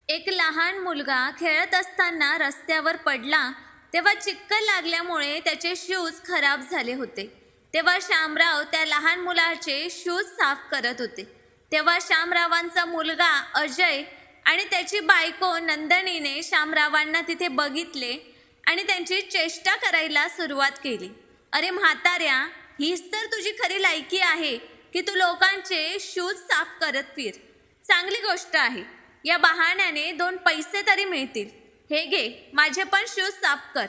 एक लहान मुलगा खेळत असताना रस्त्यावर पडला तेव्हा चिक्कल लागल्यामुळे त्याचे शूज खराब झाले होते। तेव्हा शामराव त्या लहान मुलाचे शूज साफ करत होते। तेव्हा शामरावांचा मुलगा अजय आणि त्याची बायको नंदनीने शामरावांना तिथे बघितले आणि त्यांची चेष्टा करायला सुरुवात केली। अरे म्हाताऱ्या, हीच तर तुझी खरी लायकी आहे की तू लोकांचे शूज साफ करत फिर। चांगली गोष्ट आहे, या बहाण्याने 2 पैसे तरी मिळतील। हे घे, माझे पण शूज साफ कर,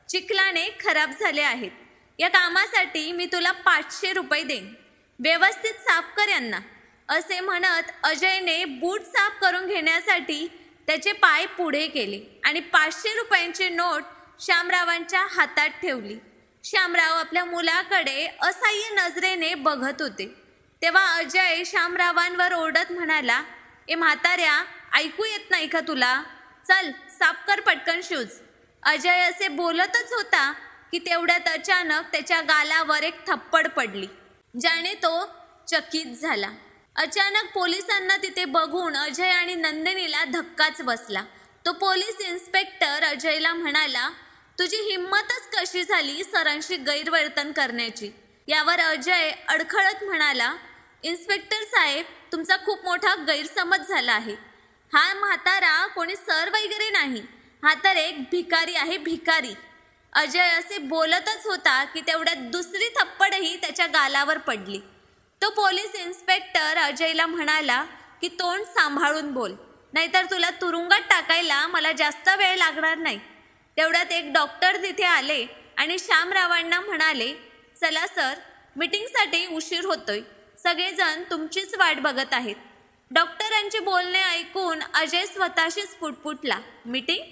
चिखलाने खराब झाले आहेत। या कामासाठी मी तुला 500 रुपये देईन, व्यवस्थित साफ कर यांना। असे म्हणत अजयने बूट साफ करून घेण्यासाठी त्याचे पाय पुढे केले आणि 500 रुपयांची नोट शामरावांच्या हातात ठेवली। शामराव आपल्या मुलाकडे असहाय्य नजरेने बघत होते। तेव्हा अजय शामरावांवर ओरडत म्हणाला, ए म्हाताऱ्या, ऐकू येत नाही का तुला? चल साफ कर पटकन शूज। अजय असे बोलतच होता की तेवढ्यात अचानक त्याच्या गालावर एक थप्पड पडली, ज्याने तो चकित झाला। अचानक पोलिसांना तिथे बघून अजय आणि नंदिनीला धक्काच बसला। तो पोलीस इन्स्पेक्टर अजयला म्हणाला, तुझी हिम्मतच कशी झाली सरांशी गैरवर्तन करण्याची? यावर अजय अडखळत म्हणाला, इन्स्पेक्टर साहेब, तुमचा खूप मोठा गैरसमज झाला आहे। हा म्हातारा कोणी सर वगैरे नाही, हा तर एक भिकारी आहे, भिकारी। अजय असे बोलतच होता की तेवढ्यात दुसरी थप्पडही त्याच्या गालावर पडली। तो पोलीस इन्स्पेक्टर अजयला म्हणाला की तोंड सांभाळून बोल, नाहीतर तुला तुरुंगात टाकायला मला जास्त वेळ लागणार नाही। तेवढ्यात एक डॉक्टर तिथे आले आणि शामरावांना म्हणाले, चला सर, मीटिंगसाठी उशीर होतोय, सगळेजण तुमचीच वाट बघत आहेत। डॉक्टरांचे बोलणे ऐकून अजय स्वतःशीच पुटपुटला, मीटिंग?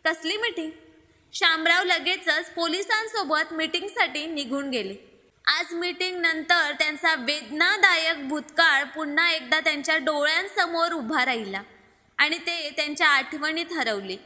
कसली मीटिंग? शामराव लगेचच पोलिसांसोबत मीटिंगसाठी निघून गेले। आज मीटिंग नंतर त्यांचा वेदनादायक भूतकाळ पुन्हा एकदा त्यांच्या डोळ्यांसमोर उभा राहिला आणि ते त्यांच्या आठवणीत हरवले।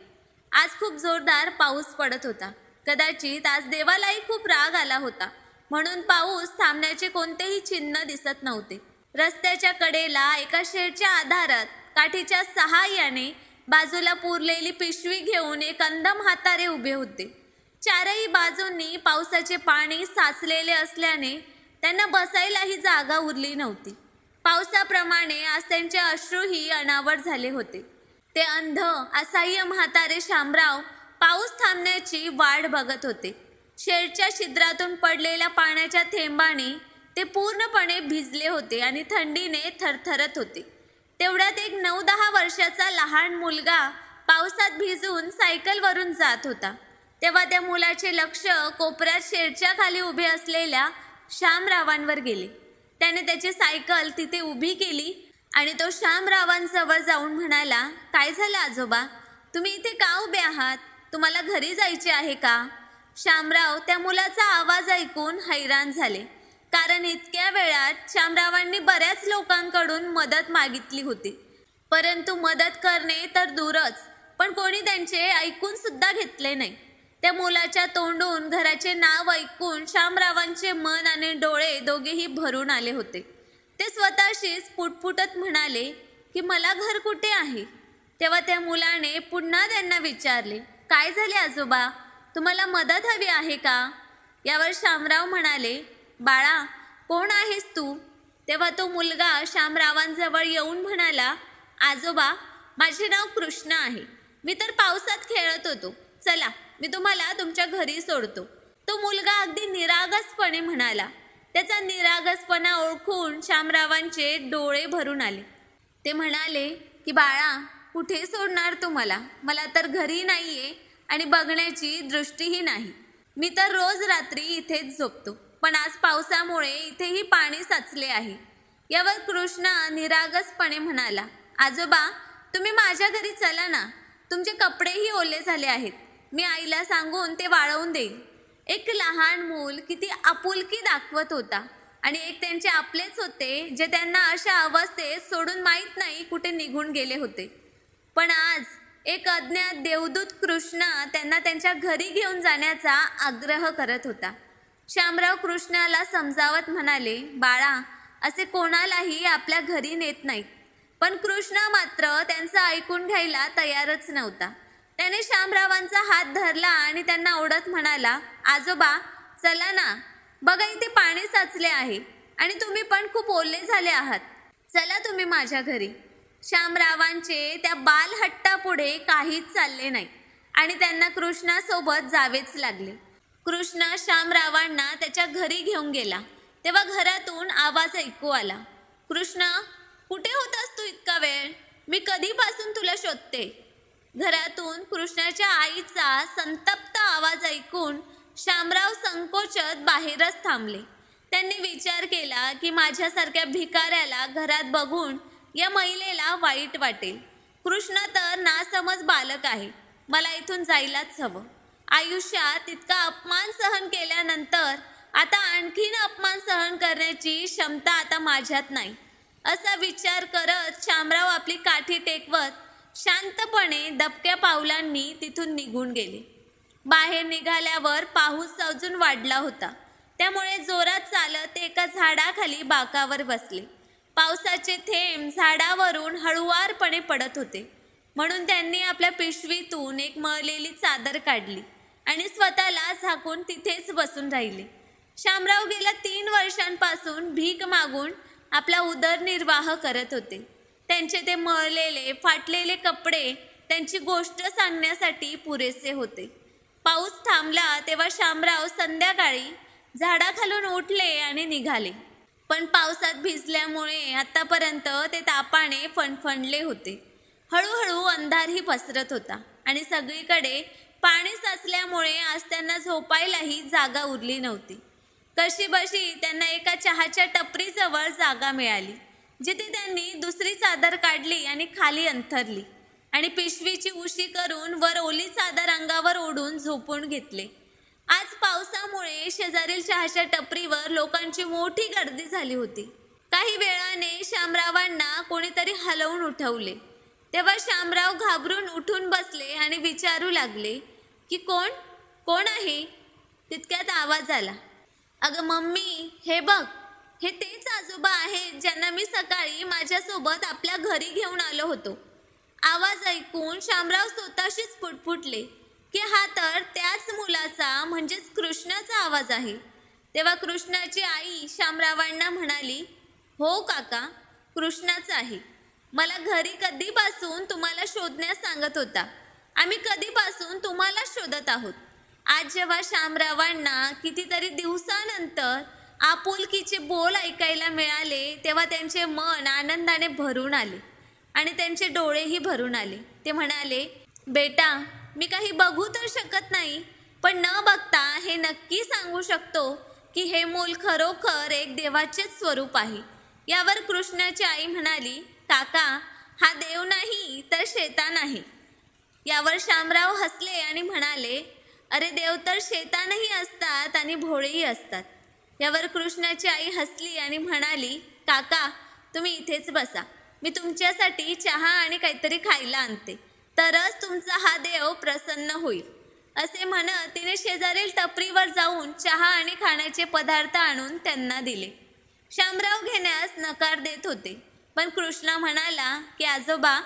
आज खूप जोरदार पाऊस पडत होता। कदाचित आज देवालाही खूप राग आला होता, म्हणून पाऊस थांबण्याचे कोणतेही चिन्ह दिसत नव्हते। रस्त्याच्या कडेला एका शेडच्या आधारात काठीच्या सहाय्याने बाजूला पुरलेली पिशवी घेऊन एक अंध म्हातारे उभे होते। चारही बाजूंनी पावसाचे पाणी साचलेले असल्याने त्यांना बसायलाही जागा उरली नव्हती। पावसाप्रमाणे आज त्यांचे अश्रूही अनावर झाले होते। ते अंध असहाय्य म्हातारे शामराव पाऊस थांबण्याची वाट बघत होते। शेडच्या छिद्रातून पडलेल्या पाण्याच्या थेंबाने ते पूर्णपणे भिजले होते आणि थंडीने थरथरत होते। तेवढ्यात एक 9-10 वर्षाचा लहान मुलगा पावसात भिजून सायकलवरून जात होता। तेव्हा त्या मुलाचे लक्ष कोपऱ्यात शेडच्या खाली उभे असलेल्या शामरावांवर गेले। त्याने त्याची सायकल तिथे उभी केली आणि तो शामरावांजवळ जाऊन म्हणाला, काय झालं आजोबा? तुम्ही इथे का उभे आहात? तुम्हाला घरी जायचे आहे का? शामराव त्या मुलाचा आवाज ऐकून हैराण झाले, कारण इतक्या वेळात शामरावांनी बऱ्याच लोकांकडून मदत मागितली होती, परंतु मदत करणे तर दूरच, पण कोणी त्यांचे ऐकून सुद्धा घेतले नाही। त्या मुलाच्या तोंडून घराचे नाव ऐकून शामरावांचे मन आणि डोळे दोघेही भरून आले होते। ते स्वतःशीच पुटपुटत म्हणाले की मला घर कुठे आहे? तेव्हा त्या मुलाने पुन्हा त्यांना विचारले, काय झाले आजोबा? तुम्हाला मदत हवी आहे का? यावर शामराव म्हणाले, बाळा, कोण आहेस तू? तेव्हा तो मुलगा शामरावांजवळ येऊन म्हणाला, आजोबा, माझे नाव कृष्ण आहे, मी तर पावसात खेळत होतो, चला मी तुम्हाला तुमच्या घरी सोडतो। तो मुलगा अगदी निरागसपणे म्हणाला। त्याचा निरागसपणा ओळखून शामरावांचे डोळे भरून आले। ते म्हणाले की बाळा, कुठे सोडणार तू मला? मला तर घरी नाहीये आणि बघण्याची दृष्टीही नाही। मी तर रोज रात्री इथेच झोपतो, पण आज पावसामुळे इथेही पाणी साचले आहे। यावर कृष्णा निरागसपणे म्हणाला, आजोबा, तुम्ही माझ्या घरी चला ना, तुमचे कपडेही ओले झाले आहेत, मी आईला सांगून ते वाळवून देईल। एक लहान मूल किती आपुलकी दाखवत होता आणि एक त्यांचे आपलेच होते, जे त्यांना अशा अवस्थेत सोडून माहीत नाही कुठे निघून गेले होते। पण आज एक अज्ञात देवदूत कृष्णा त्यांना त्यांच्या घरी घेऊन जाण्याचा आग्रह करत होता। शामराव कृष्णाला समजावत म्हणाले, बाळा, असे कोणालाही आपल्या घरी नेत नाहीत, पण कृष्ण मात्र त्यांचं ऐकून घ्यायला तयारच नव्हता. त्याने शामरावांचा हात धरला आणि त्यांना ओढत म्हणाला, आजोबा चला ना, बघा इथे पाणी साचले आहे आणि तुम्ही पण खूप ओले झाले आहात, चला तुम्ही माझ्या घरी. शामरावांचे त्या बालहट्टापुढे काहीच चालले नाही आणि त्यांना कृष्णासोबत जावेच लागले. कृष्ण शामरावांना त्याच्या घरी घेऊन गेला तेव्हा घरातून आवाज ऐकू आला. कृष्ण, कुठे होतास तू इतका वेळ? मी कधीपासून तुला शोधते. घरातून कृष्णाच्या आईचा संतप्त आवाज ऐकून शामराव संकोचत बाहेरच थांबले. त्यांनी विचार केला की माझ्यासारख्या भिकाऱ्याला घरात बघून या महिलेला वाईट वाटेल. कृष्ण तर नासमज बालक आहे, मला इथून जायलाच हवं. आयुष्यात इतका अपमान सहन केल्यानंतर आता आणखीन अपमान सहन करण्याची क्षमता आता माझ्यात नाही, असा विचार करत शामराव आपली काठी टेकवत शांतपणे दबक्या पावलांनी तिथून निघून गेले. बाहेर निघाल्यावर पाऊस अजून वाढला होता, त्यामुळे जोरात चालत ते एका झाडाखाली बाकावर बसले. पावसाचे थेंब झाडावरून हळुवारपणे पडत होते, म्हणून त्यांनी आपल्या पिशवीतून एक मळलेली चादर काढली आणि स्वतःला झाकून तिथेच बसून राहिले. शामराव गेल्या 3 वर्षांपासून भीक मागून आपला उदरनिर्वाह करत होते. त्यांचे ते मळलेले फाटलेले कपडे त्यांची गोष्ट सांगण्यासाठी पुरेसे होते. पाऊस थांबला तेव्हा शामराव संध्याकाळी झाडाखालून उठले आणि निघाले. पण पावसात भिजल्यामुळे आतापर्यंत ते तापाने फणफणले होते. हळूहळू अंधारही पसरत होता आणि सगळीकडे पाणी साचल्यामुळे आज त्यांना झोपायलाही जागा उरली नव्हती. कशीबशी त्यांना एका चहाच्या टपरीजवळ जागा मिळाली, जिथे त्यांनी दुसरी चादर काढली आणि खाली अंथरली आणि पिशवीची उशी करून वर ओली चादर अंगावर ओढून झोपून घेतले. आज पावसामुळे शेजारील चहाच्या टपरीवर लोकांची मोठी गर्दी झाली होती. काही वेळाने शामरावांना कोणीतरी हलवून उठवले. तेव्हा शामराव घाबरून उठून बसले आणि विचारू लागले की कोण आहे? तितक्यात आवाज आला, अगं मम्मी, हे बघ, हे तेच आजोबा आहेत ज्यांना मी सकाळी माझ्यासोबत आपल्या घरी घेऊन आलो होतो. आवाज ऐकून शामराव स्वतःशीच पुटपुटले की हा तर त्याच मुलाचा म्हणजेच कृष्णाचा आवाज आहे. तेव्हा कृष्णाची आई शामरावांना म्हणाली, हो काका, कृष्णाचा आहे. मला घरी कधीपासून तुम्हाला शोधण्यास सांगत होता. आम्ही कधीपासून तुम्हाला शोधत आहोत. आज जेव्हा शामरावांना कितीतरी दिवसानंतर आपुलकीचे बोल ऐकायला मिळाले तेव्हा त्यांचे मन आनंदाने भरून आले आणि त्यांचे डोळेही भरून आले. ते म्हणाले, बेटा, मी काही बघू तर शकत नाही, पण न बघता हे नक्की सांगू शकतो की हे मूल खरोखर एक देवाचेच स्वरूप आहे. यावर कृष्णाची आई म्हणाली, काका, हा देव नाही तर शैतान आहे. यावर शामराव हसले आणि म्हणाले, अरे देव तर शैतानही असतात आणि भोळेही असतात. यावर कृष्णाची आई हसली आणि म्हणाली, काका, तुम्ही इथेच बसा, मी तुमच्यासाठी चहा आणि काहीतरी खायला आणते, तरच तुमचा हा देव प्रसन्न होईल. असे म्हणत तिने शेजारील टपरीवर जाऊन चहा आणि खाण्याचे पदार्थ आणून त्यांना दिले. शामराव घेण्यास नकार देत होते, पण कृष्णा म्हणाला की आजोबा,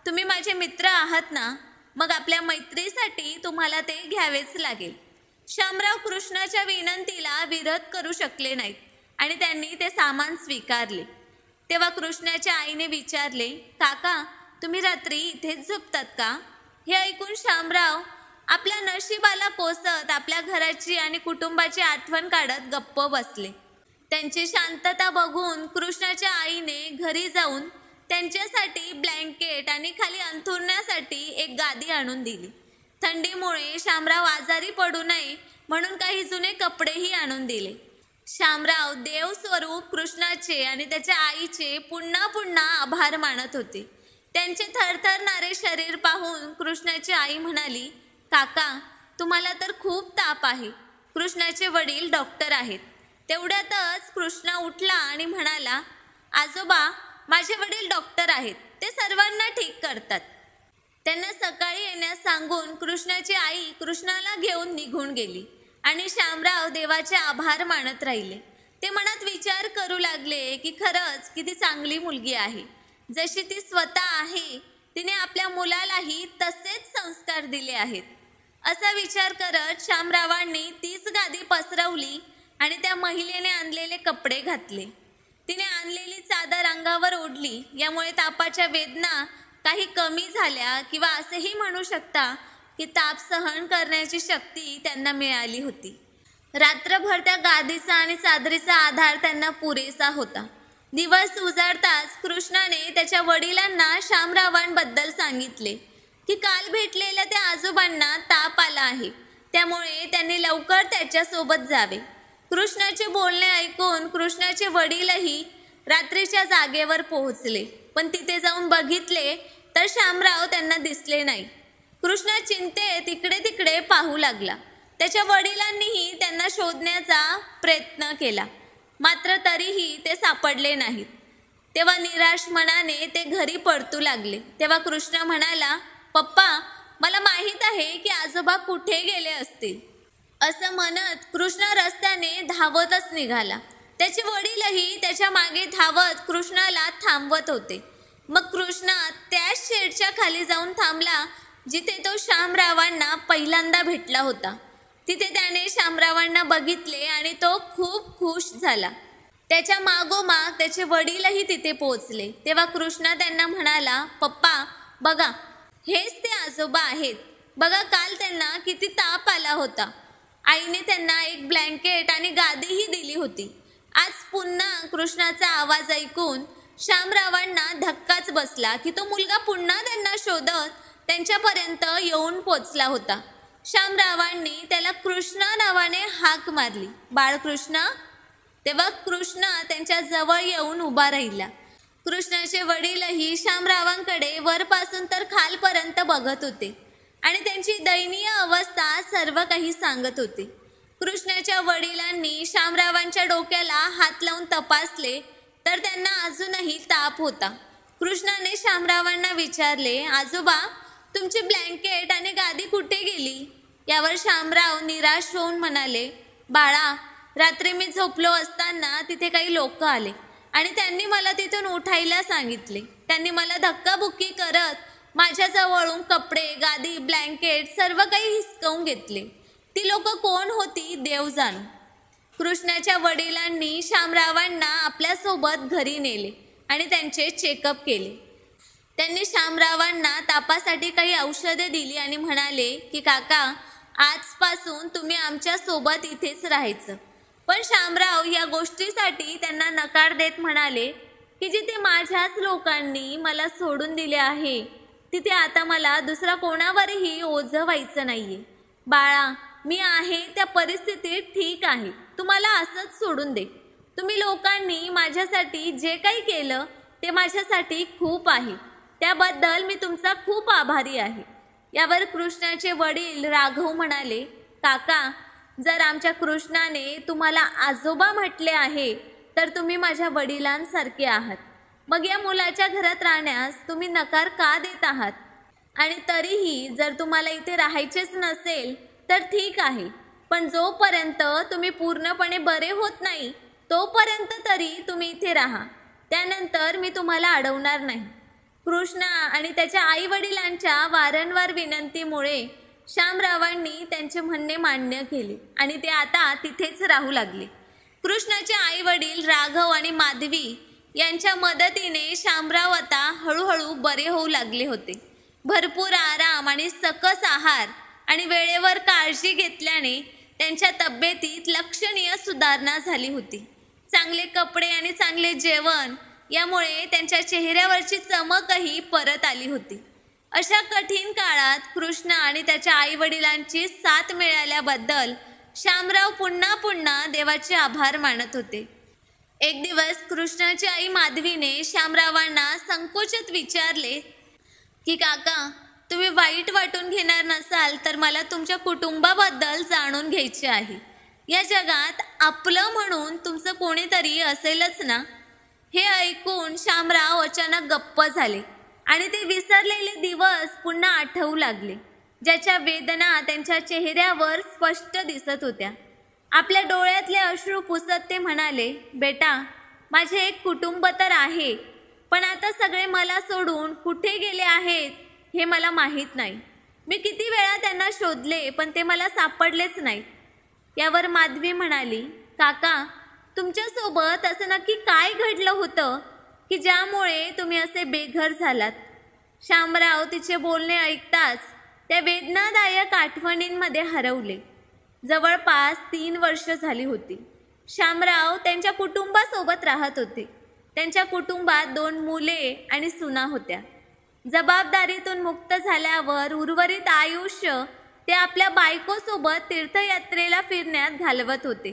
तुम्ही माझे मित्र आहात ना, मग आपल्या मैत्रीसाठी तुम्हाला ते घ्यावेच लागेल. शामराव कृष्णाच्या विनंतीला विरोध करू शकले नाहीत आणि त्यांनी ते सामान स्वीकारले. तेव्हा कृष्णाच्या आईने विचारले, काका, तुम्ही रात्री इथेच झोपतात का? हे ऐकून शामराव आपल्या नशिबाला कोसत आपल्या घराची आणि कुटुंबाची आठवण काढत गप्प बसले. त्यांची शांतता बघून कृष्णाच्या आईने घरी जाऊन त्यांच्यासाठी ब्लँकेट आणि खाली अंथरुण्यासाठी एक गादी आणून दिली. थंडीमुळे शामराव आजारी पडू नये म्हणून काही जुने कपडेही आणून दिले. शामराव देवस्वरूप कृष्णाचे आणि त्याच्या आईचे पुन्हा पुन्हा आभार मानत होते. त्यांचे थरथरणारे शरीर पाहून कृष्णाची आई म्हणाली, काका, तुम्हाला तर खूप ताप आहे. कृष्णाचे वडील डॉक्टर आहेत. तेवढ्यातच कृष्णा उठला आणि म्हणाला, आजोबा, माझे वडील डॉक्टर आहेत, ते सर्वांना ठीक करतात. त्यांना सकाळी येण्यास सांगून कृष्णाची आई कृष्णाला घेऊन निघून गेली आणि शामराव देवाचे आभार मानत राहिले. ते मनात विचार करू लागले की खरंच किती चांगली मुलगी आहे. जशी ती स्वतः आहे तिने आपल्या मुलालाही तसेच संस्कार दिले आहेत. असा विचार करत शामरावांनी तीच गादी पसरवली आणि त्या महिलेने आणलेले कपडे घातले. तिने आणलेली चादर अंगावर ओढली. यामुळे तापाच्या वेदना काही कमी झाल्या किंवा असेही म्हणू शकता की ताप सहन करण्याची शक्ती त्यांना मिळाली होती. रात्रभर त्या गादीचा आणि चादरीचा आधार त्यांना पुरेसा होता. दिवस उजाडताच कृष्णाने त्याच्या वडिलांना शामरावांबद्दल सांगितले की काल भेटलेल्या त्या आजोबांना ताप आला आहे, त्यामुळे त्यांनी लवकर त्याच्यासोबत जावे. कृष्णाचे बोलणे ऐकून कृष्णाचे वडीलही रात्रीच्या जागेवर पोहोचले, पण तिथे जाऊन बघितले तर शामराव त्यांना दिसले नाही. कृष्णा चिंतेत इकडे तिकडे पाहू लागला. त्याच्या वडिलांनीही त्यांना शोधण्याचा प्रयत्न केला, मात्र तरीही ते सापडले नाहीत. तेव्हा निराश मनाने ते घरी परतू लागले. तेव्हा कृष्ण म्हणाला, पप्पा, मला माहीत आहे की आजोबा कुठे गेले असतील. असं म्हणत कृष्ण रस्त्याने धावतच निघाला. त्याचे वडीलही त्याच्या मागे धावत कृष्णाला थांबवत होते. मग कृष्ण त्याच शेडच्या खाली जाऊन थांबला जिथे तो शामरावांना पहिल्यांदा भेटला होता. तिथे त्याने शामरावांना बघितले आणि तो खूप खुश झाला. त्याच्या मागोमाग त्याचे वडीलही तिथे पोहोचले. तेव्हा कृष्ण त्यांना म्हणाला, पप्पा बघा, हेच ते आजोबा आहेत. बघा, काल त्यांना किती ताप आला होता. आईने त्यांना एक ब्लँकेट आणि गादीही दिली होती. आज पुन्हा कृष्णाचा आवाज ऐकून शामरावांना धक्काच बसला की तो मुलगा पुन्हा त्यांना शोधत त्यांच्यापर्यंत येऊन पोचला होता. शामरावांनी त्याला कृष्ण नावाने हाक मारली, बाळकृष्ण. तेव्हा कृष्ण त्यांच्या जवळ येऊन उभा राहिला. कृष्णाचे वडीलही शामरावांकडे वरपासून तर खालपर्यंत बघत होते आणि त्यांची दयनीय अवस्था सर्व काही सांगत होते. कृष्णाच्या वडिलांनी शामरावांच्या डोक्याला हात लावून तपासले तर त्यांना अजूनही ताप होता. कृष्णाने शामरावांना विचारले, आजोबा, तुमची ब्लँकेट आणि गादी कुठे गेली? यावर शामराव निराश होऊन म्हणाले, बाळा, रात्री मी झोपलो असताना तिथे काही लोक आले आणि त्यांनी मला तिथून उठायला सांगितले. त्यांनी मला धक्काबुक्की करत माझ्याजवळून कपडे, गादी, ब्लँकेट सर्व काही हिसकावून घेतले. ती लोक कोण होती देव जाणो. कृष्णाच्या वडिलांनी शामरावांना आपल्यासोबत घरी नेले आणि त्यांचे चेकअप केले. त्यांनी शामरावांना तापासाठी काही औषधे दिली आणि म्हणाले की काका, आजपासून तुम्ही आमच्या सोबत इथेच राहायचं. पण शामराव या गोष्टीसाठी त्यांना नकार देत म्हणाले की जिथे माझ्याच लोकांनी मला सोडून दिले आहे तिथे आता मला दुसरा कोणावरही ओझं व्हायचं नाहीये. बाळा, मी आहे त्या परिस्थितीत ठीक आहे. तुम्हाला असंच सोडून दे. तुम्ही लोकांनी माझ्यासाठी जे काही केलं ते माझ्यासाठी खूप आहे. त्याबद्दल मी तुमचा खूप आभारी आहे. यावर कृष्णाचे वडील राघव म्हणाले, काका, जर आमच्या कृष्णाने तुम्हाला आजोबा म्हटले आहे तर तुम्ही माझ्या वडिलांसारखे आहात. मग या मुलाच्या घरात राहण्यास तुम्ही नकार का देत आहात? आणि तरीही जर तुम्हाला इथे राहायचेच नसेल तर ठीक आहे, पण जोपर्यंत तुम्ही पूर्णपणे बरे होत नाही तोपर्यंत तरी तुम्ही इथे राहा. त्यानंतर मी तुम्हाला अडवणार नाही. कृष्णा आणि त्याच्या आई वडिलांच्या वारंवार विनंतीमुळे शामरावांनी त्यांचे म्हणणे मान्य केले आणि ते आता तिथेच राहू लागले. कृष्णाचे आई वडील राघव आणि माधवी यांच्या मदतीने शामराव आता हळूहळू बरे होऊ लागले होते. भरपूर आराम आणि सकस आहार आणि वेळेवर काळजी घेतल्याने त्यांच्या तब्येतीत लक्षणीय सुधारणा झाली होती. चांगले कपडे आणि चांगले जेवण यामुळे त्यांच्या चेहऱ्यावरची चमकही परत आली होती. अशा कठीण काळात कृष्ण आणि त्याच्या आई वडिलांची साथ मिळाल्याबद्दल शामराव पुन्हा पुन्हा देवाचे आभार मानत होते. एक दिवस कृष्णाची आई माधवीने शामरावांना संकोचित विचारले की काका, तुम्ही वाईट वाटून घेणार नसाल तर मला तुमच्या कुटुंबाबद्दल जाणून घ्यायचे आहे. या जगात आपलं म्हणून तुमचं कोणीतरी असेलच ना? हे ऐकून शामराव अचानक गप्प झाले आणि ते विसरलेले दिवस पुन्हा आठवू लागले, ज्याच्या वेदना त्यांच्या चेहऱ्यावर स्पष्ट दिसत होत्या. आपल्या डोळ्यातले अश्रू पुसत ते म्हणाले, बेटा, माझे एक कुटुंब तर आहे, पण आता सगळे मला सोडून कुठे गेले आहेत हे मला माहीत नाही. मी किती वेळा त्यांना शोधले पण ते मला सापडलेच नाहीत. यावर माधवी म्हणाली, काका, तुमच्यासोबत असं नक्की काय घडलं होतं की ज्यामुळे तुम्ही असे बेघर झालात? शामराव तिचे बोलणे ऐकताच त्या वेदनादायक आठवणींमध्ये हरवले. जवळपास 3 वर्ष झाली होती. शामराव त्यांच्या कुटुंबासोबत राहत होते. त्यांच्या कुटुंबात 2 मुले आणि सुना होत्या. जबाबदारीतून मुक्त झाल्यावर उर्वरित आयुष्य ते आपल्या बायकोसोबत तीर्थयात्रेला फिरण्यात घालवत होते.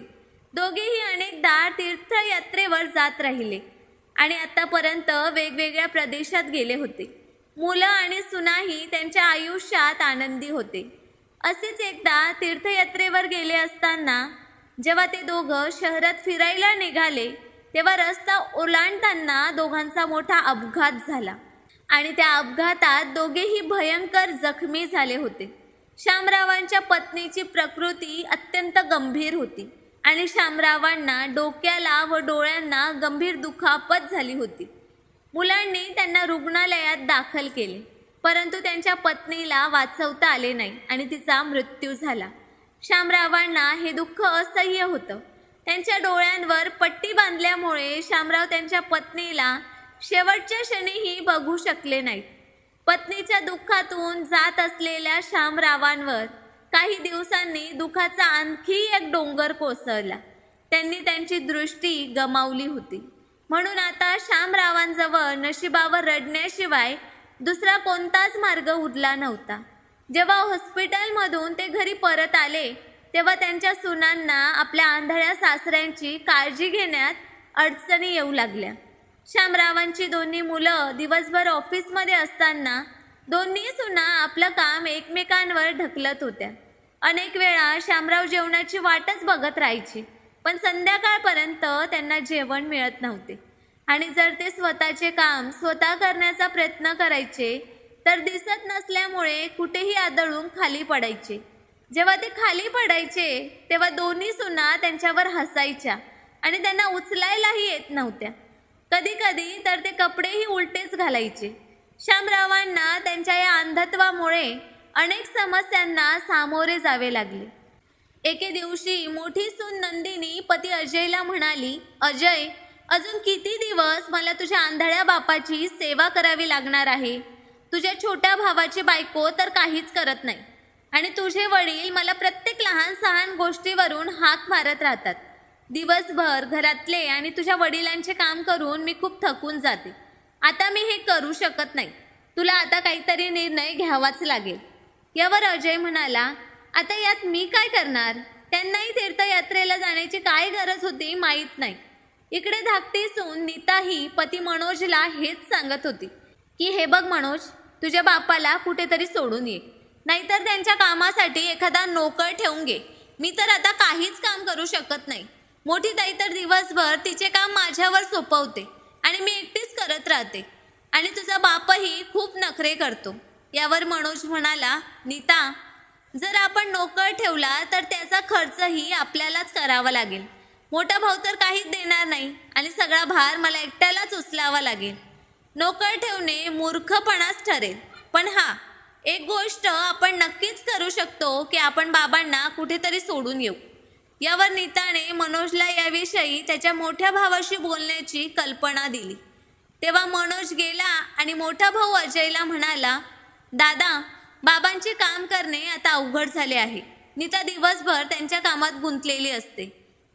दोघेही अनेकदा तीर्थयात्रेवर जात राहिले आणि आतापर्यंत वेगवेगळ्या प्रदेशात गेले होते. मुलं आणि सुनाही त्यांच्या आयुष्यात आनंदी होते. असेच एकदा तीर्थयात्रेवर गेले असताना जेव्हा ते दोघं शहरात फिरायला निघाले तेव्हा रस्ता ओलांडताना दोघांचा मोठा अपघात झाला आणि त्या अपघातात दोघेही भयंकर जखमी झाले होते. शामरावांच्या पत्नीची प्रकृती अत्यंत गंभीर होती आणि शामरावांना डोक्याला व डोळ्यांना गंभीर दुखापत झाली होती. मुलांनी त्यांना रुग्णालयात दाखल केले, परंतु त्यांच्या पत्नीला वाचवता आले नाही आणि तिचा मृत्यू झाला. शामरावांना हे दुःख असह्य होतं. त्यांच्या डोळ्यांवर पट्टी बांधल्यामुळे शामराव त्यांच्या पत्नीला शेवटच्या क्षणीही बघू शकले नाहीत. पत्नीच्या दुःखातून जात असलेल्या शामरावांवर काही दिवसांनी दुःखाचा आणखी एक डोंगर कोसळला. त्यांनी त्यांची दृष्टी गमावली होती. म्हणून आता शामरावांजवळ नशिबावर रडण्याशिवाय दुसरा कोणताच मार्ग उरला नव्हता. जेव्हा हॉस्पिटलमधून ते घरी परत आले तेव्हा त्यांच्या सुनांना आपल्या आंधळ्या सासऱ्यांची काळजी घेण्यात अडचणी येऊ लागल्या. शामरावांची 2 मुलं दिवसभर ऑफिसमध्ये असताना दोन्ही सुना आपलं काम एकमेकांवर ढकलत होत्या. अनेक वेळा शामराव जेवणाची वाटच बघत राहायचे, पण संध्याकाळपर्यंत त्यांना जेवण मिळत नव्हते आणि जर ते स्वतःचे काम स्वतः करण्याचा प्रयत्न करायचे तर दिसत नसल्यामुळे कुठेही आदळून खाली पडायचे. जेव्हा ते खाली पडायचे तेव्हा दोन्ही सुना त्यांच्यावर हसायच्या आणि त्यांना उचलायलाही येत नव्हत्या. कधी कधी तर ते कपडेही उलटेच घालायचे. शामरावांना त्यांच्या या अंधत्वामुळे अनेक समस्यांना सामोरे जावे लागले. एके दिवशी मोठी सून नंदिनी पती अजयला म्हणाली, अजय, अजून किती दिवस मला तुझ्या आंधळ्या बापाची सेवा करावी लागणार आहे? तुझ्या छोट्या भावाची बायको तर काहीच करत नाही आणि तुझे वडील मला प्रत्येक लहान सहान गोष्टीवरून हाक मारत राहतात. दिवसभर घरातले आणि तुझ्या वडिलांचे काम करून मी खूप थकून जाते. आता मी हे करू शकत नाही. तुला आता काहीतरी निर्णय घ्यावाच लागेल. यावर अजय म्हणाला, आता यात मी काय करणार? त्यांनाही तीर्थयात्रेला जाण्याची काय गरज होती माहीत नाही. इकडे धाकटी सून नीताही पती मनोजला हेच सांगत होती की हे बघ मनोज, तुझ्या बापाला कुठेतरी सोडून ये, नाहीतर त्यांच्या कामासाठी एखादा नोकर ठेवून घे. मी तर आता काहीच काम करू शकत नाही. मोठी ताई तर दिवसभर तिचे काम माझ्यावर सोपवते आणि मी एकटीच करत राहते आणि तुझा बापही खूप नखरे करतो. यावर मनोज म्हणाला, नीता, जर आपण नोकर ठेवला तर त्याचा खर्चही आपल्यालाच करावा लागेल. मोठा भाऊ तर काहीच देणार नाही आणि सगळा भार मला एकट्यालाच उचलावा लागेल. नोकर ठेवणे मूर्खपणाच ठरेल. पण हा, एक गोष्ट आपण नक्कीच करू शकतो की आपण बाबांना कुठेतरी सोडून येऊ. यावर नीताने मनोजला याविषयी त्याच्या मोठ्या भावाशी बोलण्याची कल्पना दिली. तेव्हा मनोज गेला आणि मोठा भाऊ अजयला म्हणाला, दादा, बाबांचे काम करणे आता अवघड झाले आहे. नीता दिवसभर त्यांच्या कामात गुंतलेली असते.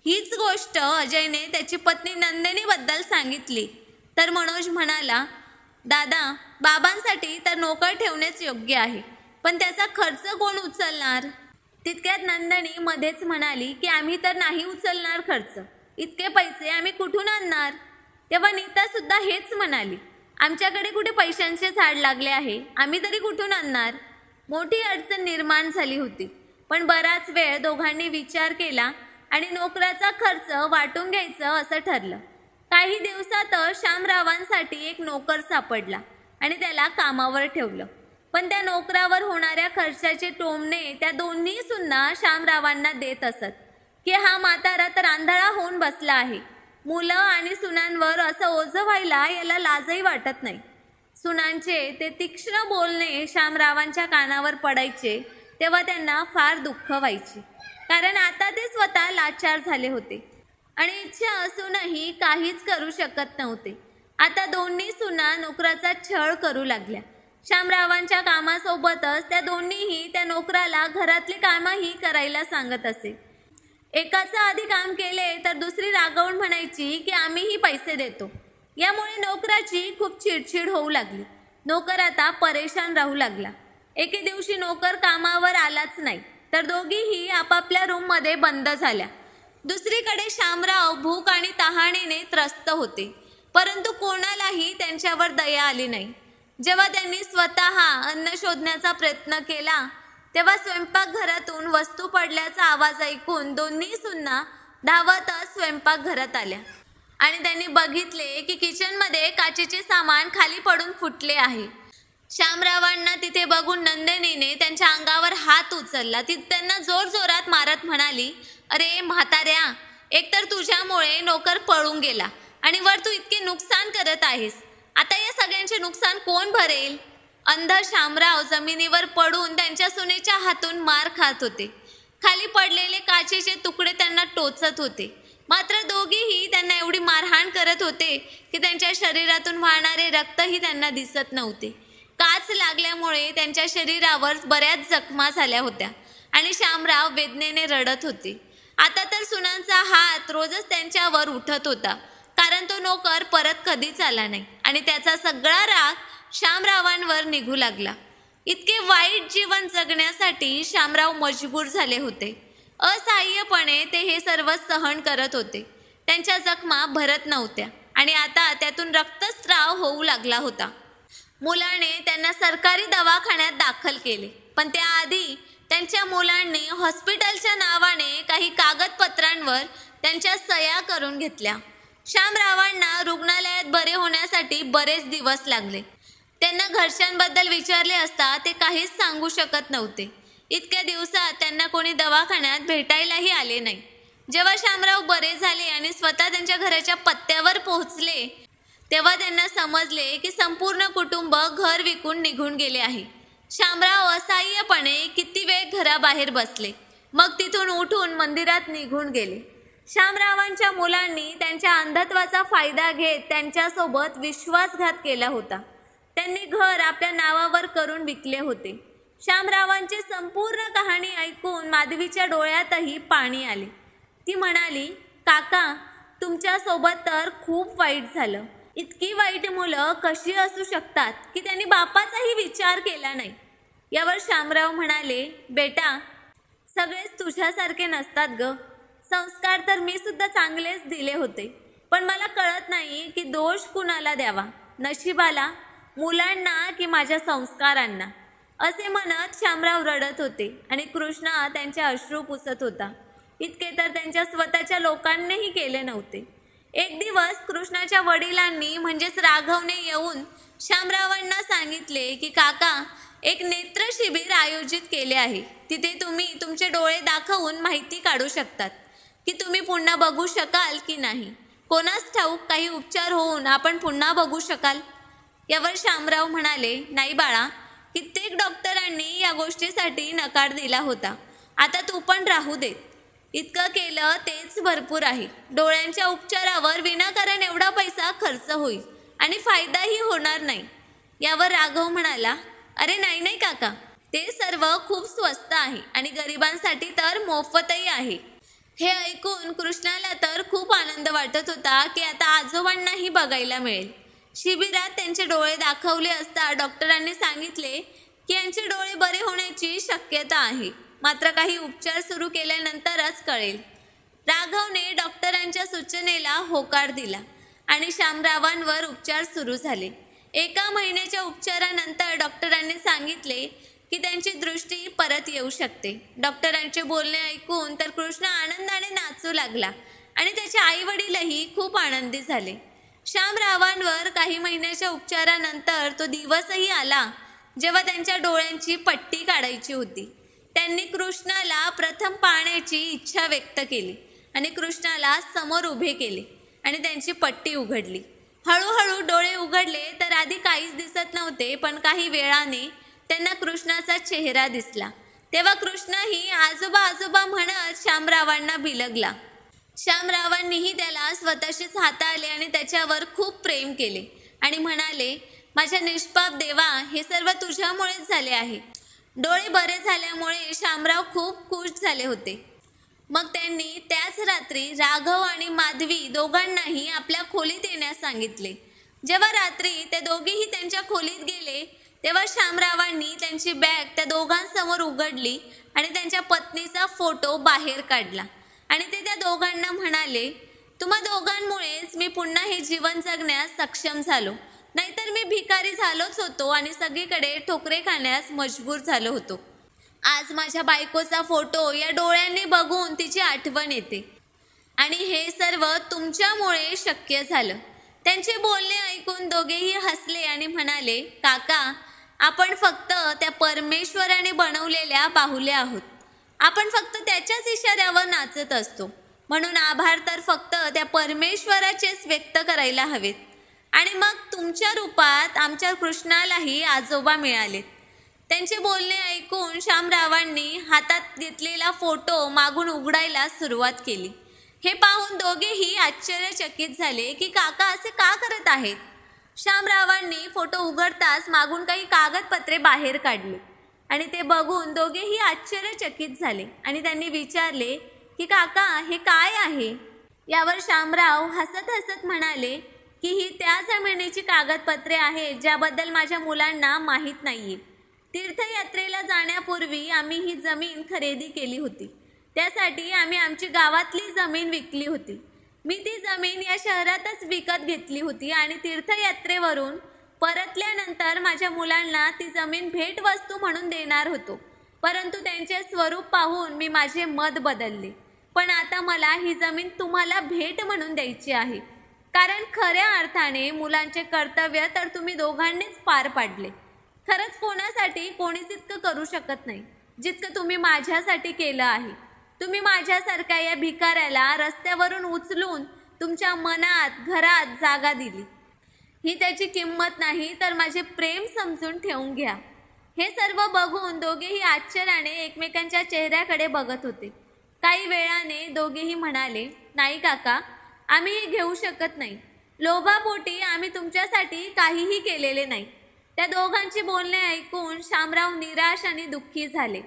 हीच गोष्ट अजयने त्याची पत्नी नंदिनीबद्दल सांगितली तर मनोज म्हणाला, दादा, बाबांसाठी तर नोकर ठेवणेच योग्य आहे, पण त्याचा खर्च कोण उचलणार? तितक्यात नंदिनी मध्येच म्हणाली की आम्ही तर नाही उचलणार खर्च. इतके पैसे आम्ही कुठून आणणार? तेव्हा नीता सुद्धा हेच म्हणाली, आमच्याकडे कुठे पैशांचे झाड लागले आहे, आम्ही तरी कुठून आणणार? मोठी अडचण निर्माण झाली होती. पण बराच वेळ दोघांनी विचार केला आणि नोकराचा खर्च वाटून घ्यायचं असं ठरलं. काही दिवसातच शामरावांसाठी एक नोकर सापडला आणि त्याला कामावर ठेवलं. पण त्या नोकरावर होणाऱ्या खर्चाचे टोमणे त्या दोन्ही सुना शामरावांना देत असत की हा म्हातारा तर आंधळा होऊन बसला आहे. मुलं आणि सुनांवर असं ओझं व्हायला याला लाजही वाटत नाही. सुनांचे ते तीक्ष्ण बोलणे शामरावांच्या कानावर पडायचे तेव्हा त्यांना फार दुःख व्हायचे, कारण आता ते स्वतः लाचार झाले होते आणि इच्छा असूनही काहीच करू शकत नव्हते. आता दोन्ही सुना नोकराचा छळ करू लागल्या. शामरावांच्या कामासोबतच त्या दोन्हीही त्या नोकराला घरातले कामही करायला सांगत असे. एकाचं आधी काम केले तर दुसरी रागावून म्हणायची की आम्हीही पैसे देतो. यामुळे नोकराची खूप चिडचिड होऊ लागली. नोकर आता परेशान राहू लागला. एके दिवशी नोकर कामावर आलाच नाही तर दोघीही आपापल्या रूममध्ये बंद झाल्या. दुसरीकडे शामराव भूक आणि तहानेने त्रस्त होते, परंतु कोणालाही त्यांच्यावर दया आली नाही. जेव्हा त्यांनी स्वतः अन्न शोधण्याचा प्रयत्न केला तेव्हा स्वयंपाकघरातून वस्तू पडल्याचा आवाज ऐकून दोन्ही सुना धावतच स्वयंपाकघरात आल्या आणि त्यांनी बघितले की किचनमध्ये काचेचे सामान खाली पडून फुटले आहे. शामरावांना तिथे बघून नंदिनीने त्यांच्या अंगावर हात उचलला. ती त्यांना जोरजोरात मारत म्हणाली, अरे म्हाताऱ्या, एकतर तुझ्यामुळे नोकर पळून गेला आणि वर तू इतके नुकसान करत आहेस. आता या सगळ्यांचे नुकसान कोण भरेल? अंध शामराव जमिनीवर पडून त्यांच्या सुनेच्या हातून मार खात होते. खाली पडलेले काचेचे तुकडे त्यांना टोचत होते. मात्र दोघीही त्यांना एवढी मारहाण करत होते की त्यांच्या शरीरातून वाहणारे रक्तही त्यांना दिसत नव्हते. काच लागल्यामुळे त्यांच्या शरीरावर बऱ्याच जखमा झाल्या होत्या आणि शामराव वेदनेने रडत होते. आता तर सुनांचा हात रोजच त्यांच्यावर उठत होता, कारण तो नोकर परत कधीच आला नाही आणि त्याचा सगळा राग शामरावांवर निघू लागला. इतके वाईट जीवन जगण्यासाठी शामराव मजबूर झाले होते. असहाय्यपणे ते हे सर्व सहन करत होते. त्यांच्या जखमा भरत नव्हत्या आणि आता त्यातून रक्तस्राव होऊ लागला होता. मुलाने त्यांना सरकारी दवाखान्यात दाखल केले, पण त्याआधी त्यांच्या मुलांनी हॉस्पिटलच्या नावाने काही कागदपत्रांवर त्यांच्या सह्या करून घेतल्या. शामरावांना रुग्णालयात बरे होण्यासाठी बरेच दिवस लागले. त्यांना घरच्यांबद्दल विचारले असता ते काहीच सांगू शकत नव्हते. इतक्या दिवसात त्यांना कोणी दवाखान्यात भेटायलाही आले नाही. जेव्हा शामराव बरे झाले आणि स्वतः त्यांच्या घराच्या पत्त्यावर पोहोचले तेव्हा त्यांना समजले की संपूर्ण कुटुंब घर विकून निघून गेले आहे. शामराव असहाय्यपणे किती वेळ घराबाहेर बसले, मग तिथून उठून मंदिरात निघून गेले. शामरावांच्या मुलांनी त्यांच्या अंधत्वाचा फायदा घेत त्यांच्यासोबत विश्वासघात केला होता. त्यांनी घर आपल्या नावावर करून विकले होते. शामरावांची संपूर्ण कहाणी ऐकून माधवीच्या डोळ्यातही पाणी आले. ती म्हणाली, काका, तुमच्यासोबत तर खूप वाईट झालं. इतकी वाईट मुलं कशी असू शकतात की त्यांनी बापाचाही विचार केला नाही. यावर शामराव म्हणाले, बेटा, सगळेच तुझ्यासारखे नसतात ग. संस्कार तर मी सुद्धा चांगलेच दिले होते, पण मला कळत नाही की दोष कुणाला द्यावा, नशिबाला, मुलांना की माझ्या संस्कारांना. असे म्हणत शामराव रडत होते आणि कृष्णा त्यांचे अश्रू पुसत होता. इतके तर त्यांच्या स्वतःच्या लोकांनीही केले नव्हते. एक दिवस कृष्णाच्या वडिलांनी म्हणजेच राघवने येऊन शामरावांना सांगितले की काका, एक नेत्र शिबिर आयोजित केले आहे. तिथे तुम्ही तुमचे डोळे दाखवून माहिती काढू शकतात की तुम्ही पुन्हा बघू शकाल की नाही. कोणास ठाऊक काही उपचार होऊन आपण पुन्हा बघू शकाल. यावर शामराव म्हणाले, नाही बाळा, कित्येक डॉक्टरांनी या गोष्टीसाठी नकार दिला होता. आता तू पण राहू देत. इतकं केलं तेच भरपूर आहे. डोळ्यांच्या उपचारावर विनाकारण एवढा पैसा खर्च होईल आणि फायदाही होणार नाही. यावर राघव म्हणाला, अरे नाही नाही काका, ते सर्व खूप स्वस्त आहे आणि गरिबांसाठी तर मोफतही आहे. हे ऐकून कृष्णाला तर खूप आनंद वाटत होता की आता आजोबांनाही बघायला मिळेल. शिबिरात त्यांचे डोळे दाखवले असता डॉक्टरांनी सांगितले की यांचे डोळे बरे होण्याची शक्यता आहे, मात्र काही उपचार सुरू केल्यानंतरच कळेल. राघवने डॉक्टरांच्या सूचनेला होकार दिला आणि शामरावांवर उपचार सुरू झाले. 1 महिन्याच्या उपचारानंतर डॉक्टरांनी सांगितले की त्यांची दृष्टी परत येऊ शकते. डॉक्टरांचे बोलणे ऐकून तर कृष्ण आनंदाने नाचू लागला आणि त्याचे आईवडीलही खूप आनंदी झाले. शामरावांवर काही महिन्याच्या उपचारानंतर तो दिवसही आला जेव्हा त्यांच्या डोळ्यांची पट्टी काढायची होती. त्यांनी कृष्णाला प्रथम पाहण्याची इच्छा व्यक्त केली आणि कृष्णाला समोर उभे केले आणि त्यांची पट्टी उघडली. हळूहळू डोळे उघडले तर आधी काहीच दिसत नव्हते, पण काही वेळाने त्यांना कृष्णाचा चेहरा दिसला. तेव्हा कृष्णही आजोबा आजोबा म्हणत शामरावांना बिलगला. शामरावांनीही त्याला स्वतःशीच हाताळले आणि त्याच्यावर खूप प्रेम केले आणि म्हणाले, माझ्या निष्पाप देवा, हे सर्व तुझ्यामुळेच झाले आहे. डोळे बरे झाल्यामुळे शामराव खूप खुश झाले होते. मग त्यांनी त्याच रात्री राघव आणि माधवी दोघांनाही आपल्या खोलीत येण्यास सांगितले. जेव्हा रात्री ते दोघेही त्यांच्या खोलीत गेले तेव्हा शामरावांनी त्यांची बॅग त्या दोघांसमोर उघडली आणि त्यांच्या पत्नीचा फोटो बाहेर काढला आणि ते त्या दोघांना म्हणाले, तुम्हा दोघांमुळेच मी पुन्हा हे जीवन जगण्यास सक्षम झालो, नाहीतर मी भिकारी झालोच होतो आणि सगळीकडे ठोकरे खाण्यास मजबूर झालो होतो. आज माझ्या बायकोचा फोटो या डोळ्यांनी बघून तिची आठवण येते आणि हे सर्व तुमच्यामुळे शक्य झालं. त्यांचे बोलणे ऐकून दोघेही हसले आणि म्हणाले, काका, आपण फक्त त्या परमेश्वराने बनवलेल्या बाहुल्या आहोत. आपण फक्त त्याच्याच इशाऱ्यावर नाचत असतो, म्हणून आभार तर फक्त त्या परमेश्वराचेच व्यक्त करायला हवेत. आणि मग तुमच्या रूपात आमच्या कृष्णालाही आजोबा मिळालेत. त्यांचे बोलणे ऐकून शामरावांनी हातात घेतलेला फोटो मागून उघडायला सुरुवात केली. हे पाहून दोघेही आश्चर्यचकित झाले की काका असे का करत आहेत. शामरावांनी फोटो उघडताच मागून काही कागदपत्रे बाहेर काढली आणि ते बघून दोघेही आश्चर्यचकित झाले आणि त्यांनी विचारले की काका, हे काय आहे. यावर शामराव हसत हसत म्हणाले की ही त्या जमिनीची कागदपत्रे आहेत ज्याबद्दल माझ्या मुलांना माहीत नाहीये. तीर्थयात्रेला जाण्यापूर्वी आम्ही ही जमीन खरेदी केली होती. त्यासाठी आम्ही आमची गावातली जमीन विकली होती. मी ती जमीन या शहरातच विकत घेतली होती आणि तीर्थयात्रेवरून परतल्यानंतर माझ्या मुलांना ती जमीन भेटवस्तू म्हणून देणार होतो, परंतु त्यांचे स्वरूप पाहून मी माझे मत बदलले. पण आता मला ही जमीन तुम्हाला भेट म्हणून द्यायची आहे, कारण खऱ्या अर्थाने मुलांचे कर्तव्य तर तुम्ही दोघांनीच पार पाडले. खरंच कोणासाठी कोणीच इतकं करू शकत नाही जितकं तुम्ही माझ्यासाठी केलं आहे. तुम्ही माझ्यासारख्या या भिकाऱ्याला रस्त्यावरून उचलून तुमच्या मनात घरात जागा दिली. ही त्याची किंमत नाही तर माझे प्रेम समजून ठेवून घ्या. हे सर्व बघून दोघेही आश्चर्याने एकमेकांच्या चेहऱ्याकडे बघत होते. काही वेळाने दोघेही म्हणाले, नाही काका, आम्ही हे घेऊ शकत नाही. लोभापोटी आम्ही तुमच्यासाठी काहीही केलेले नाही. त्या दोघांची बोलणे ऐकून शामराव निराश आणि दुःखी झाले.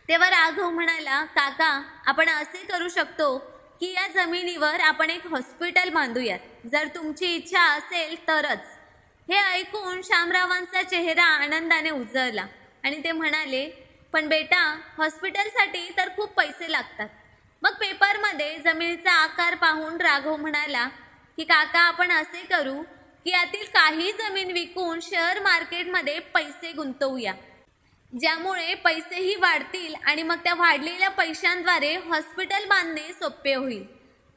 तेव्हा राघव म्हणाला, काका, आपण असे करू शकतो की या जमिनीवर आपण एक हॉस्पिटल बांधूयात, जर तुमची इच्छा असेल तरच. हे ऐकून शामरावांचा चेहरा आनंदाने उजळला आणि ते म्हणाले, पण बेटा, हॉस्पिटलसाठी तर खूप पैसे लागतात. मग पेपरमध्ये जमिनीचा आकार पाहून राघव म्हणाला की काका, आपण असे करू की यातील काही जमीन विकून शेअर मार्केटमध्ये पैसे गुंतवूया, ज्यामुळे पैसेही वाढतील आणि मग त्या वाढलेल्या पैशांद्वारे हॉस्पिटल बांधणे सोपे होईल.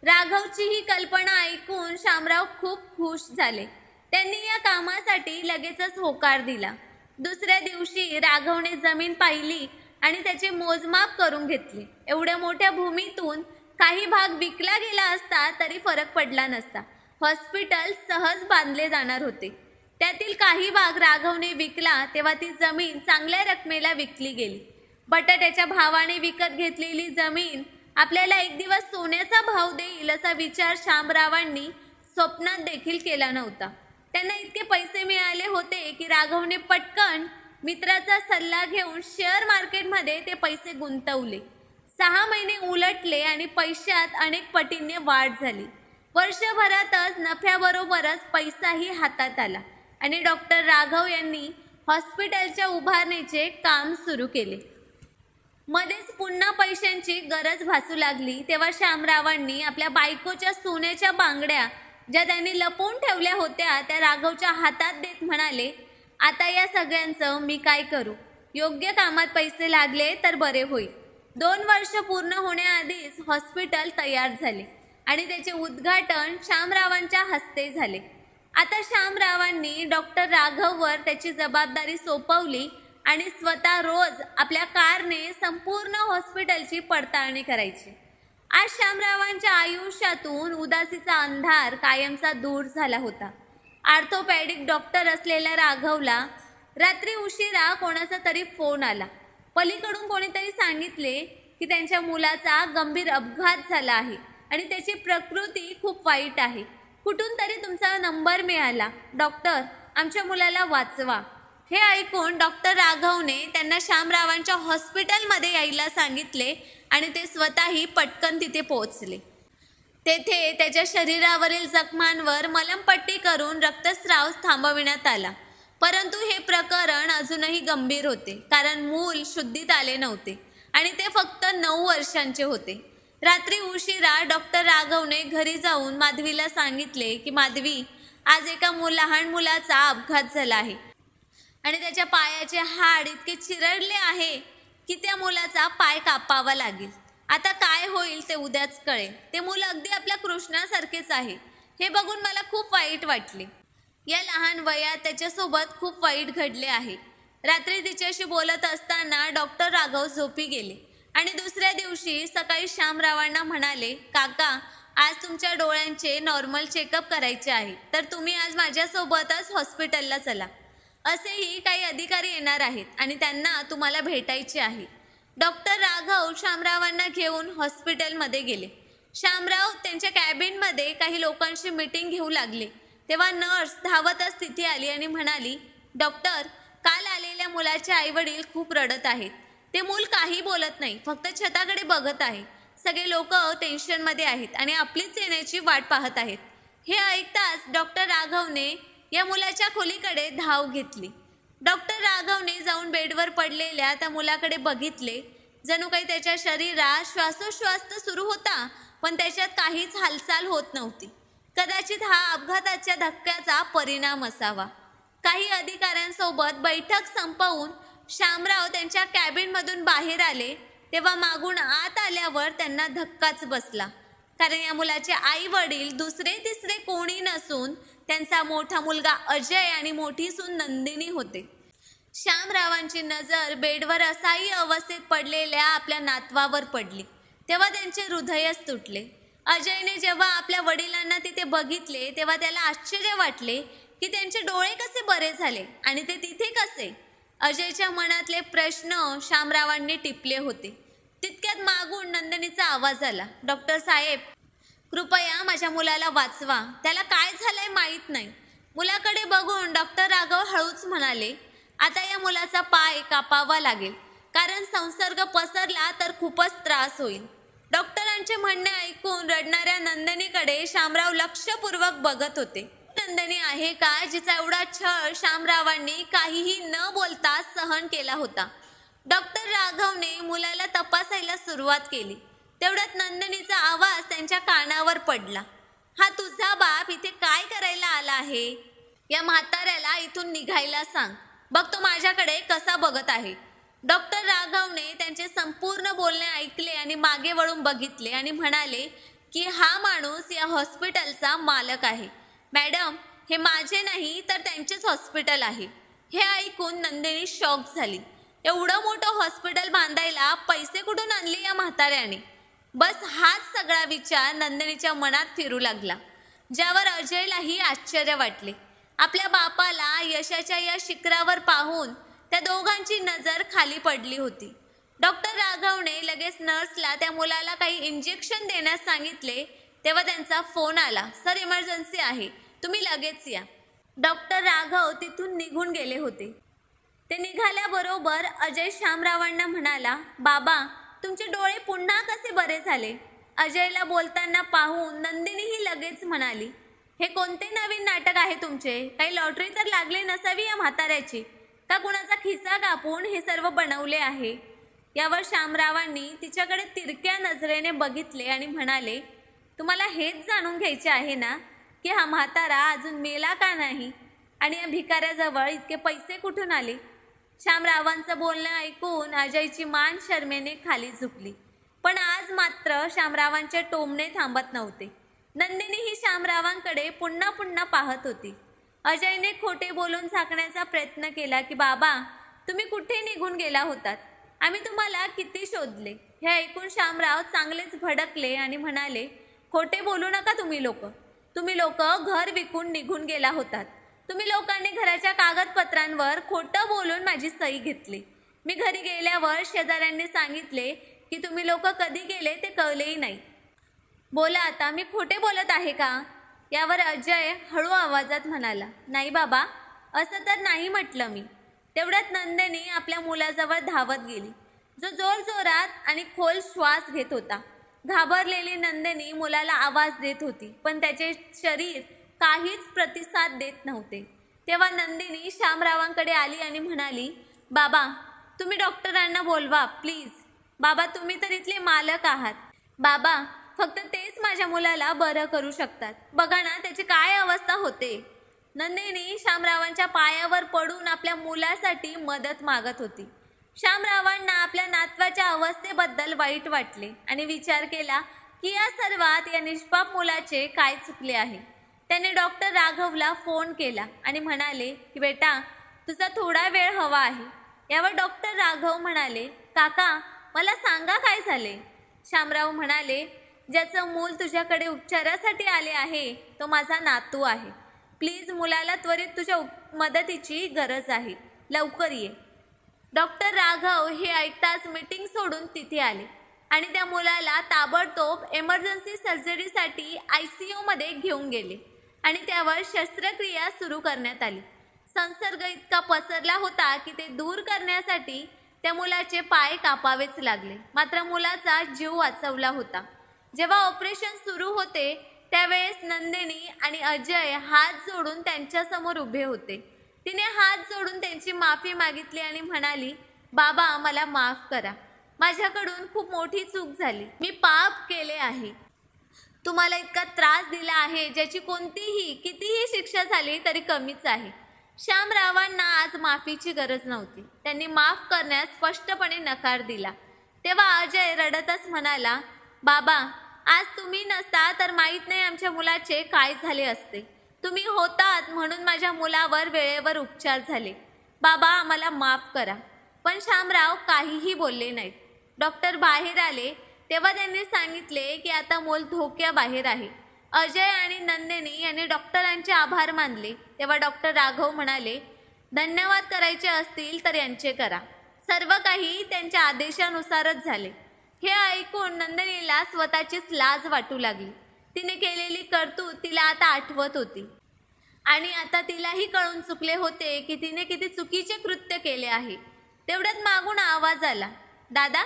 राघवची ही कल्पना ऐकून शामराव खूप खुश झाले. त्यांनी या कामासाठी लगेचच होकार दिला. दुसऱ्या दिवशी राघवने जमीन पाहिली आणि त्याचे मोजमाप करून घेतले. एवढ्या मोठ्या भूमीतून काही भाग विकला गेला असता तरी फरक पडला नसता. हॉस्पिटल सहज बांधले जाणार होते. त्यातील काही भाग राघवने विकला तेव्हा ती जमीन चांगल्या रकमेला विकली गेली. बटाट्याच्या भावाने विकत घेतलेली जमीन आपल्याला एक दिवस सोन्याचा भाव देईल असा विचार शामरावांनी स्वप्नात देखील केला नव्हता. त्यांना इतके पैसे मिळाले होते की राघवने पटकन मित्राचा सल्ला घेऊन शेअर मार्केटमध्ये ते पैसे गुंतवले. 6 महिने उलटले आणि पैशात अनेक पटींनी वाढ झाली. वर्षभरातच नफ्याबरोबरच पैसाही हातात आला आणि डॉक्टर राघव यांनी हॉस्पिटलच्या उभारणीचे काम सुरू केले. मध्येच पुन्हा पैशांची गरज भासू लागली तेव्हा शामरावांनी आपल्या बायकोच्या सोन्याच्या बांगड्या ज्या त्यांनी लपवून ठेवल्या होत्या त्या राघवच्या हातात देत म्हणाले, आता या सगळ्यांचं मी काय करू. योग्य कामात पैसे लागले तर बरे होईल. 2 वर्ष पूर्ण होण्याआधीच हॉस्पिटल तयार झाले आणि त्याचे उद्घाटन शामरावांच्या हस्ते झाले. आता शामरावांनी डॉक्टर राघववर त्याची जबाबदारी सोपवली आणि स्वतः रोज आपल्या कारने संपूर्ण हॉस्पिटलची पडताळणी करायची. आज शामरावांच्या आयुष्यातून उदासीचा अंधार कायमचा दूर झाला होता. ऑर्थोपॅडिक डॉक्टर असलेल्या राघवला रात्री उशिरा कोणाचा तरी फोन आला. पलीकडून कोणीतरी सांगितले की त्यांच्या मुलाचा गंभीर अपघात झाला आहे आणि त्याची प्रकृती खूप वाईट आहे. कुठून तरी तुमचा नंबर मिळाला. डॉक्टर, आमच्या मुलाला वाचवा. हे ऐकून डॉक्टर राघवने त्यांना शामरावांच्या हॉस्पिटलमध्ये यायला सांगितले आणि ते स्वतःही पटकन तिथे पोहोचले. तेथे त्याच्या शरीरावरील जखमांवर मलमपट्टी करून रक्तस्राव थांबविण्यात आला. परंतु हे प्रकरण अजूनही गंभीर होते, कारण मूल शुद्धीत आले नव्हते आणि ते फक्त 9 वर्षांचे होते. रात्री उशिरा डॉक्टर राघवने घरी जाऊन माधवीला सांगितले की माधवी, आज एका लहान मुलाचा अपघात झाला आहे आणि त्याच्या पायाचे हाड इतके चिरडले आहे की त्या मुलाचा पाय कापावा लागेल. आता काय होईल ते उद्याच कळेल. ते मूल अगदी आपल्या कृष्णासारखेच आहे. हे बघून मला खूप वाईट वाटले. या लहान वयात त्याच्यासोबत खूप वाईट घडले आहे. रात्री तिच्याशी बोलत असताना डॉक्टर राघव झोपी गेले आणि दुसऱ्या दिवशी सकाळी शामरावांना म्हणाले, काका, आज तुमच्या डोळ्यांचे नॉर्मल चेकअप करायचे आहे, तर तुम्ही आज माझ्यासोबतच हॉस्पिटलला चला. असेही काही अधिकारी येणार आहेत आणि त्यांना तुम्हाला भेटायचे आहे. डॉक्टर राघव शामरावांना घेऊन हॉस्पिटलमध्ये गेले. शामराव त्यांच्या कॅबिनमध्ये काही लोकांशी मीटिंग घेऊ लागले. तेव्हा नर्स धावतच तिथे आली आणि म्हणाली, डॉक्टर, काल आलेल्या मुलाचे आईवडील खूप रडत आहेत. ते मूल काही बोलत नाही, फक्त छताकडे बघत आहे. सगळे लोक टेन्शनमध्ये आहेत आणि आपलीच येण्याची वाट पाहत आहेत. हे ऐकताच डॉक्टर राघवने या मुलाच्या खोलीकडे धाव घेतली. डॉक्टर राघवने जाऊन बेडवर पडलेल्या त्या मुलाकडे बघितले. जणू काही त्याच्या शरीरात श्वासोश्वास तर सुरू होता, पण त्याच्यात काहीच हालचाल होत नव्हती. कदाचित हा अपघाताच्या धक्क्याचा परिणाम असावा. काही अधिकाऱ्यांसोबत बैठक संपवून शामराव त्यांच्या कॅबिनमधून बाहेर आले. तेव्हा मागून आत आल्यावर त्यांना धक्काच बसला, कारण या मुलाचे आई वडील दुसरे तिसरे कोणी नसून त्यांचा मोठा मुलगा अजय आणि मोठी सून नंदिनी होते. शामरावांची नजर बेडवर असहाय्य अवस्थेत पडलेल्या आपल्या नातवावर पडली. तेव्हा त्यांचे हृदयच तुटले. अजयने जेव्हा आपल्या वडिलांना तिथे बघितले तेव्हा त्याला आश्चर्य वाटले की त्यांचे डोळे कसे बरे झाले आणि ते तिथे कसे. अजयच्या मनातले प्रश्न शामरावांनी टिपले होते. तितक्यात मागून नंदिनीचा आवाज आला, डॉक्टर साहेब, कृपया माझ्या मुलाला वाचवा. त्याला काय झालंय माहीत नाही. मुलाकडे बघून डॉक्टर राघव हळूच म्हणाले, आता या मुलाचा पाय कापावा लागेल, कारण संसर्ग पसरला तर खूपच त्रास होईल. डॉक्टरांचे म्हणणे ऐकून रडणाऱ्या नंदिनीकडे शामराव लक्षपूर्वक बघत होते. नंदिनी आहे का जिचा एवढा छळ शामरावांनी काहीही न बोलता सहन केला होता. डॉक्टर राघवने मुलाला तपासायला सुरुवात केली. तेवढ्यात नंदिनीचा आवाज त्यांच्या कानावर पडला, हा तुझा बाप इथे काय करायला आला आहे? या म्हाताऱ्याला इथून निघायला सांग. बघ तो माझ्याकडे कसा बघत आहे. डॉक्टर राघवने त्यांचे संपूर्ण बोलणे ऐकले आणि मागे वळून बघितले आणि म्हणाले की हा माणूस या हॉस्पिटलचा मालक आहे. मॅडम, हे माझे नाही तर त्यांचेच हॉस्पिटल आहे. हे ऐकून नंदिनी शॉक झाली. एवढं मोठं हॉस्पिटल बांधायला पैसे कुठून आणले या म्हाताऱ्याने? बस हाच सगळा विचार नंदिनीच्या मनात फिरू लागला, ज्यावर अजयलाही आश्चर्य वाटले. आपल्या बापाला यशाच्या या शिखरावर पाहून त्या दोघांची नजर खाली पडली होती. डॉक्टर राघवने लगेच नर्सला त्या मुलाला काही इंजेक्शन देण्यास सांगितले. तेव्हा त्यांचा फोन आला, सर इमर्जन्सी आहे, तुम्ही लगेच या. डॉक्टर राघव तिथून निघून गेले होते. ते निघाल्याबरोबर अजय शामरावांना म्हणाला, बाबा, तुमचे डोळे पुन्हा कसे बरे झाले? अजयला बोलताना पाहून नंदिनीही लगेच म्हणाली, हे कोणते नवीन नाटक आहे तुमचे? काही लॉटरी तर लागली नसावी या म्हाताऱ्याची, का कुणाचा खिसा कापून हे सर्व बनवले आहे? यावर शामरावांनी तिच्याकडे तिरक्या नजरेने बघितले आणि म्हणाले, तुम्हाला हेच जाणून घ्यायचे आहे ना की हा म्हातारा अजून मेला का नाही आणि या भिकाऱ्याजवळ इतके पैसे कुठून आले? शामरावांचं बोलणं ऐकून अजयची मान शरमेने खाली झुकली. पण आज मात्र शामरावांचे टोमणे थांबत नव्हते. नंदिनी ही शामरावांकडे पुन्हा पुन्हा पाहत होती. अजयने खोटे बोलून झाकण्याचा प्रयत्न केला की बाबा, तुम्ही कुठे निघून गेला होतात? आम्ही तुम्हाला किती शोधले. हे ऐकून शामराव चांगलेच भडकले आणि म्हणाले, खोटे बोलू नका तुम्ही लोक घर विकून निघून गेला होतात. तुम्ही लोकांनी घराच्या कागदपत्रांवर खोटं बोलून माझी सही घेतली. मी घरी गेल्यावर शेजाऱ्यांनी सांगितले की तुम्ही लोक कधी गेले ते कळलेही नाही. बोला आता, मी खोटे बोलत आहे का? यावर अजय हळू आवाजात म्हणाला, नाही बाबा, असं तर नाही म्हटलं मी. तेवढ्यात नंदिनी आपल्या मुलाजवळ धावत गेली, जो जोरजोरात आणि खोल श्वास घेत होता. घाबरलेली नंदिनी मुलाला आवाज देत होती, पण त्याचे शरीर काहीच प्रतिसाद देत नव्हते. तेव्हा नंदिनी शामरावांकडे आली आणि म्हणाली, बाबा, तुम्ही डॉक्टरांना बोलवा प्लीज. बाबा, तुम्ही तर इथले मालक आहात. बाबा, फक्त तेच माझ्या मुलाला बरं करू शकतात. बघा ना त्याची काय अवस्था होते. नंदिनी शामरावांच्या पायावर पडून आपल्या मुलासाठी मदत मागत होती. शामरावांना आपल्या नातवाच्या अवस्थेबद्दल वाईट वाटले आणि विचार केला की या सर्वात या निष्पाप मुलाचे काय चुकले आहे. त्याने डॉक्टर राघवला फोन केला आणि म्हणाले की बेटा, तुझा थोडा वेळ हवा आहे. यावर डॉक्टर राघव म्हणाले, काका, मला सांगा काय झाले. शामराव म्हणाले, ज्याचं मूल तुझ्याकडे उपचारासाठी आले आहे तो माझा नातू आहे. प्लीज मुलाला त्वरित तुझ्या मदतीची गरज आहे. लवकर ये. डॉक्टर राघव हे ऐकताच मीटिंग सोडून तिथे आले आणि त्या मुलाला ताबडतोब एमर्जन्सी सर्जरीसाठी ICUमध्ये घेऊन गेले आणि त्यावर शस्त्रक्रिया सुरू करण्यात आली. संसर्ग इतका पसरला होता की ते दूर करण्यासाठी त्या मुलाचे पाय कापावेच लागले. मात्र मुलाचा जीव वाचवला होता. जेव्हा ऑपरेशन सुरू होते त्यावेळेस नंदिनी आणि अजय हात जोडून त्यांच्यासमोर उभे होते. तिने हात जोडून त्यांची माफी मागितली आणि म्हणाली, बाबा, मला माफ करा. माझ्याकडून खूप मोठी चूक झाली. मी पाप केले आहे. तुम्हाला इतका त्रास दिला आहे ज्याची कोणतीही कितीही शिक्षा झाली तरी कमीच आहे. शामरावांना आज माफीची गरज नव्हती. त्यांनी माफ करण्यास स्पष्टपणे नकार दिला. तेव्हा अजय रडतच म्हणाला, बाबा, आज तुम्ही नसता तर माहीत नाही आमच्या मुलाचे काय झाले असते. तुम्ही होतात म्हणून माझ्या मुलावर वेळेवर उपचार झाले. बाबा, आम्हाला माफ करा. पण शामराव काहीही बोलले नाहीत. डॉक्टर बाहेर आले तेव्हा त्यांनी सांगितले की आता मूल धोक्याबाहेर आहे. अजय आणि नंदिनी यांनी डॉक्टरांचे आभार मानले. तेव्हा डॉक्टर राघव म्हणाले, धन्यवाद करायचे असतील तर यांचे करा. सर्व काही त्यांच्या आदेशानुसारच झाले. हे ऐकून नंदिनीला स्वतःचीच लाज वाटू लागली. तिने केलेली कर्तृत्व तिला आता आठवत होती आणि आता तिलाही कळून चुकले होते की तिने किती चुकीचे कृत्य केले आहे. तेवढ्यात मागून आवाज आला, दादा,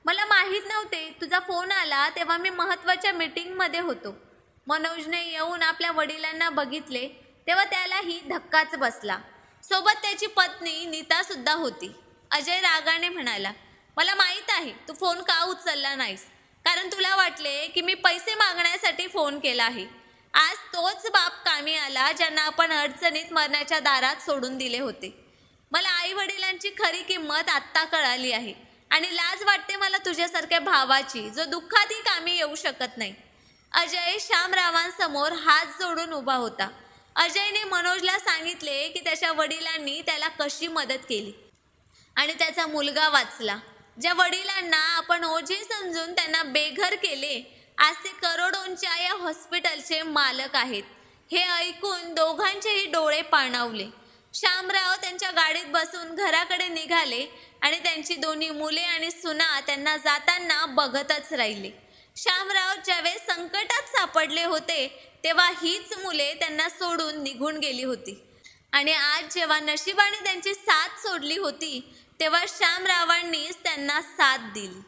मला माहीत नव्हते तुझा फोन आला तेव्हा मी महत्त्वाच्या मीटिंगमध्ये होतो. मनोजने येऊन आपल्या वडिलांना बघितले तेव्हा त्यालाही धक्काच बसला. सोबत त्याची पत्नी नीता सुद्धा होती. अजय रागाने म्हणाला, मला माहीत आहे तू फोन का उचलला नाहीस, कारण तुला वाटले की मी पैसे मागण्यासाठी फोन केला आहे. आज तोच बाप कामी आला ज्यांना आपण अडचणीत मरणाच्या दारात सोडून दिले होते. मला आई वडिलांची खरी किंमत आत्ता कळाली आहे आणि लाज वाटते मला तुझ्यासारख्या भावाची, जो दुःखातही कामी येऊ शकत नाही. अजय शामरावांसमोर हात जोडून उभा होता. अजयने मनोजला सांगितले की त्याच्या वडिलांनी त्याला कशी मदत केली आणि त्याचा मुलगा वाचला. ज्या वडिलांना आपण ओझे समजून त्यांना बेघर केले, आज ते करोडोंच्या या हॉस्पिटलचे मालक आहेत. हे ऐकून दोघांचेही डोळे पाणावले. शामराव त्यांच्या गाडीत बसून घराकडे निघाले आणि त्यांची दोन्ही मुले आणि सुना त्यांना जाताना बघतच राहिले. शामराव ज्यावेळेस संकटात सापडले होते तेव्हा हीच मुले त्यांना सोडून निघून गेली होती आणि आज जेव्हा नशिबाने त्यांची साथ सोडली होती तेव्हा शामरावांनीच त्यांना साथ दिली.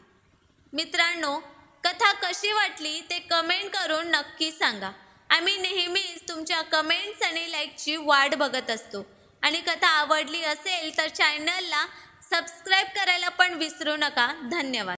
मित्रांनो, कथा कशी वाटली ते कमेंट करून नक्की सांगा. आम्ही नेहमीच तुमच्या कमेंट्स आणि लाईकची वाट बघत असतो आणि कथा आवडली असेल तर चॅनलला सबस्क्राईब करायला पण विसरू नका. धन्यवाद.